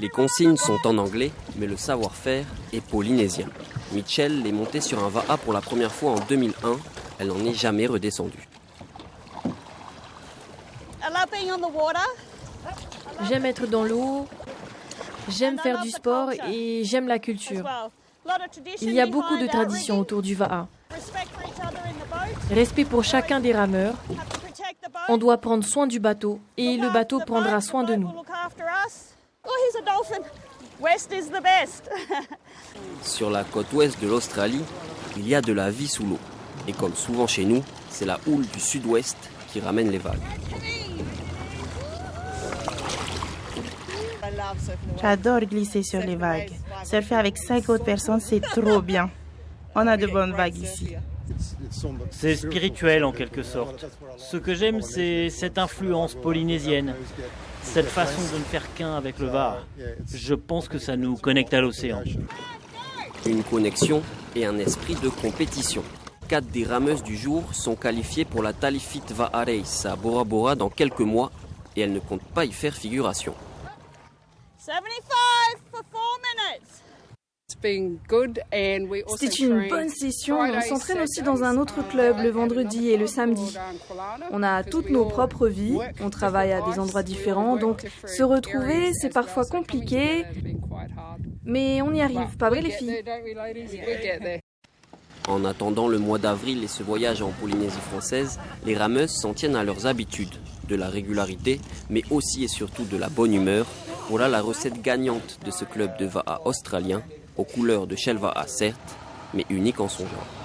Les consignes sont en anglais, mais le savoir-faire est polynésien. Mitchell est montée sur un va'a pour la première fois en 2001. Elle n'en est jamais redescendue. J'aime être dans l'eau, j'aime faire du sport et j'aime la culture. Il y a beaucoup de traditions autour du va'a. Respect pour chacun des rameurs. On doit prendre soin du bateau et le bateau prendra soin de nous. Sur la côte ouest de l'Australie, il y a de la vie sous l'eau. Et comme souvent chez nous, c'est la houle du sud-ouest qui ramène les vagues. J'adore glisser sur les vagues. Surfer avec 5 autres personnes, c'est trop bien. On a de bonnes vagues ici. C'est spirituel en quelque sorte. Ce que j'aime, c'est cette influence polynésienne, cette façon de ne faire qu'un avec le va'a. Je pense que ça nous connecte à l'océan. Une connexion et un esprit de compétition. 4 des rameuses du jour sont qualifiées pour la Talifit Va'a Race à Bora Bora dans quelques mois et elles ne comptent pas y faire figuration. 75 for 4 minutes. C'est une bonne session. On s'entraîne aussi dans un autre club le vendredi et le samedi. On a toutes nos propres vies. On travaille à des endroits différents. Donc se retrouver, c'est parfois compliqué. Mais on y arrive. Pas vrai les filles? En attendant le mois d'avril et ce voyage en Polynésie française, les rameuses s'en tiennent à leurs habitudes, de la régularité, mais aussi et surtout de la bonne humeur. Voilà la recette gagnante de ce club de va'a australien, aux couleurs de Shell Va'a certes, mais unique en son genre.